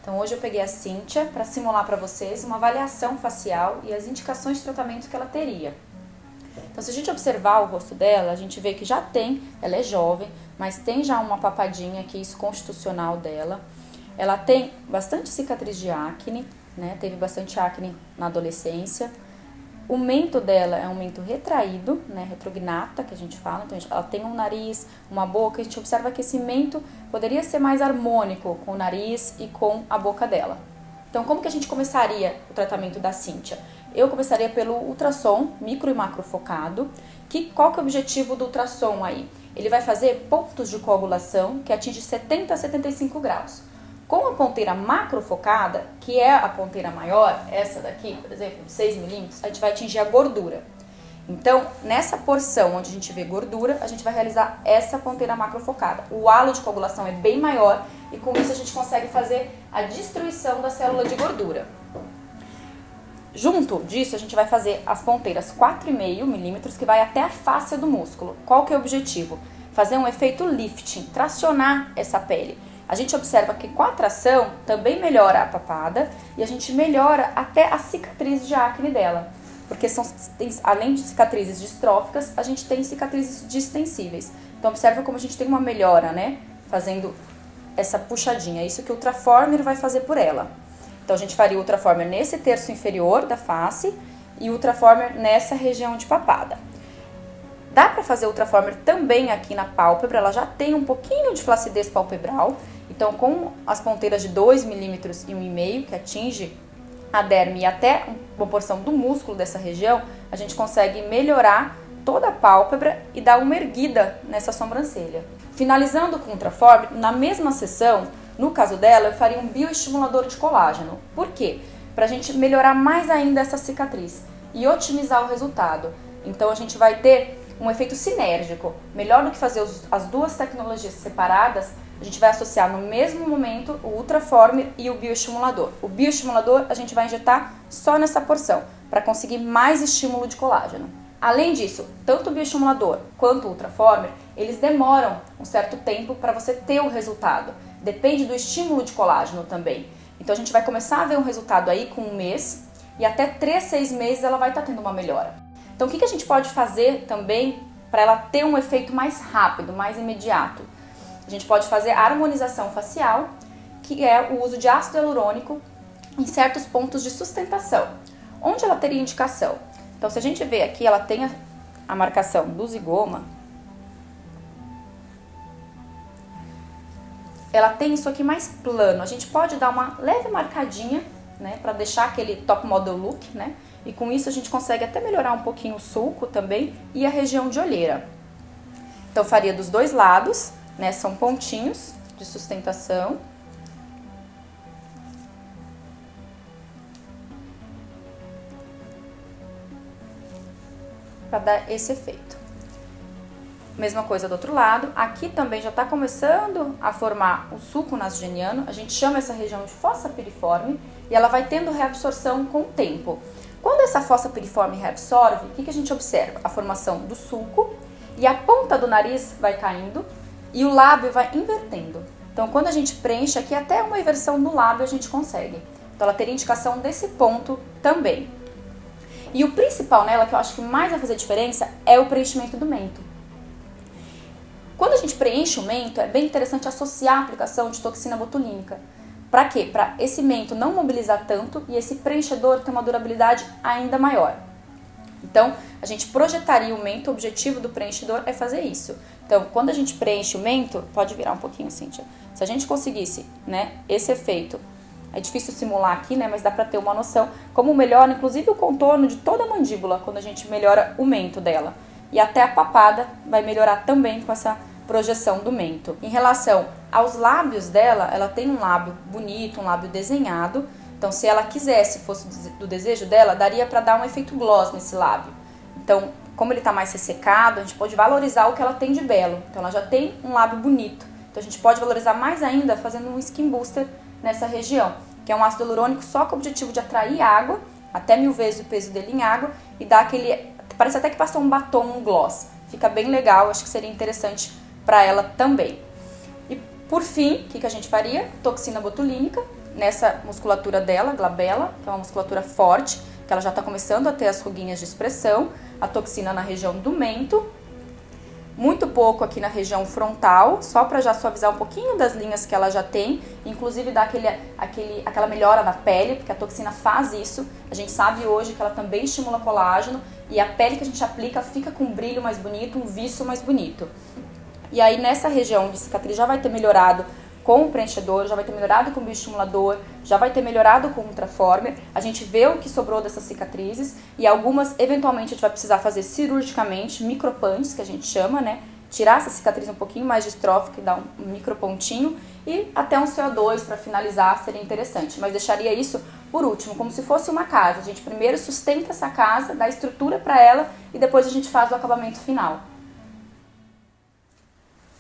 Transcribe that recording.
Então hoje eu peguei a Cíntia para simular para vocês uma avaliação facial e as indicações de tratamento que ela teria. Então se a gente observar o rosto dela, a gente vê que já tem, ela é jovem, mas tem já uma papadinha aqui constitucional dela. Ela tem bastante cicatriz de acne, né? Teve bastante acne na adolescência. O mento dela é um mento retraído, né, retrognata, que a gente fala. Então, ela tem um nariz, uma boca. A gente observa que esse mento poderia ser mais harmônico com o nariz e com a boca dela. Então, como que a gente começaria o tratamento da Cíntia? Eu começaria pelo ultrassom micro e macro focado. Qual que é o objetivo do ultrassom aí? Ele vai fazer pontos de coagulação que atinge 70 a 75 graus. Com a ponteira macrofocada, que é a ponteira maior, essa daqui, por exemplo, de 6 milímetros, a gente vai atingir a gordura. Então, nessa porção onde a gente vê gordura, a gente vai realizar essa ponteira macrofocada. O halo de coagulação é bem maior e com isso a gente consegue fazer a destruição da célula de gordura. Junto disso, a gente vai fazer as ponteiras 4,5 milímetros, que vai até a fáscia do músculo. Qual que é o objetivo? Fazer um efeito lifting, tracionar essa pele. A gente observa que com a tração também melhora a papada e a gente melhora até a cicatriz de acne dela. Porque além de cicatrizes distróficas, a gente tem cicatrizes distensíveis. Então observa como a gente tem uma melhora, né? Fazendo essa puxadinha. É isso que o Ultraformer vai fazer por ela. Então a gente faria o Ultraformer nesse terço inferior da face e o Ultraformer nessa região de papada. Dá para fazer o Ultraformer também aqui na pálpebra, ela já tem um pouquinho de flacidez palpebral. Então, com as ponteiras de 2 milímetros e 1,5, que atinge a derme e até uma porção do músculo dessa região, a gente consegue melhorar toda a pálpebra e dar uma erguida nessa sobrancelha. Finalizando com o Ultraformer, na mesma sessão, no caso dela, eu faria um bioestimulador de colágeno. Por quê? Para a gente melhorar mais ainda essa cicatriz e otimizar o resultado. Então, a gente vai ter um efeito sinérgico. Melhor do que fazer as duas tecnologias separadas, a gente vai associar no mesmo momento o Ultraformer e o bioestimulador. O bioestimulador a gente vai injetar só nessa porção, para conseguir mais estímulo de colágeno. Além disso, tanto o bioestimulador quanto o Ultraformer, eles demoram um certo tempo para você ter o resultado. Depende do estímulo de colágeno também. Então a gente vai começar a ver um resultado aí com 1 mês e até 3, 6 meses ela vai estar tendo uma melhora. Então o que a gente pode fazer também para ela ter um efeito mais rápido, mais imediato? A gente pode fazer a harmonização facial, que é o uso de ácido hialurônico em certos pontos de sustentação. Onde ela teria indicação? Então, se a gente vê aqui, ela tem a marcação do zigoma. Ela tem isso aqui mais plano. A gente pode dar uma leve marcadinha, né, para deixar aquele top model look, né? E com isso a gente consegue até melhorar um pouquinho o sulco também e a região de olheira. Então, faria dos dois lados. Né, são pontinhos de sustentação. Para dar esse efeito. Mesma coisa do outro lado. Aqui também já está começando a formar o sulco nasogeniano. A gente chama essa região de fossa piriforme e ela vai tendo reabsorção com o tempo. Quando essa fossa piriforme reabsorve, o que a gente observa? A formação do sulco e a ponta do nariz vai caindo. E o lábio vai invertendo. Então, quando a gente preenche aqui, até uma inversão do lábio a gente consegue. Então, ela teria indicação desse ponto também. E o principal nela, que eu acho que mais vai fazer diferença, é o preenchimento do mento. Quando a gente preenche o mento, é bem interessante associar a aplicação de toxina botulínica. Para quê? Para esse mento não mobilizar tanto e esse preenchedor ter uma durabilidade ainda maior. Então, a gente projetaria o mento, o objetivo do preenchedor é fazer isso. Então, quando a gente preenche o mento, pode virar um pouquinho, Cíntia. Se a gente conseguisse, né, esse efeito, é difícil simular aqui, né, mas dá pra ter uma noção como melhora, inclusive, o contorno de toda a mandíbula, quando a gente melhora o mento dela. E até a papada vai melhorar também com essa projeção do mento. Em relação aos lábios dela, ela tem um lábio bonito, um lábio desenhado. Então, se ela quisesse, fosse do desejo dela, daria pra dar um efeito gloss nesse lábio. Então, como ele está mais ressecado, a gente pode valorizar o que ela tem de belo. Então, ela já tem um lábio bonito. Então, a gente pode valorizar mais ainda fazendo um skin booster nessa região, que é um ácido hialurônico só com o objetivo de atrair água, até 1000 vezes o peso dele em água, e dar aquele... Parece até que passou um batom, um gloss. Fica bem legal, acho que seria interessante para ela também. E, por fim, o que a gente faria? Toxina botulínica, nessa musculatura dela, glabela, que é uma musculatura forte, que ela já está começando a ter as ruguinhas de expressão, a toxina na região do mento, muito pouco aqui na região frontal, só para já suavizar um pouquinho das linhas que ela já tem, inclusive dar aquela melhora na pele, porque a toxina faz isso. A gente sabe hoje que ela também estimula colágeno e a pele que a gente aplica fica com um brilho mais bonito, um viço mais bonito. E aí nessa região de cicatriz já vai ter melhorado com o preenchedor, já vai ter melhorado com o bioestimulador, já vai ter melhorado com o Ultraformer. A gente vê o que sobrou dessas cicatrizes e algumas, eventualmente, a gente vai precisar fazer cirurgicamente, micropunches, que a gente chama, né? Tirar essa cicatriz um pouquinho mais distrófica e dar um micropontinho e até um CO2 para finalizar seria interessante. Mas deixaria isso por último, como se fosse uma casa. A gente primeiro sustenta essa casa, dá estrutura para ela e depois a gente faz o acabamento final.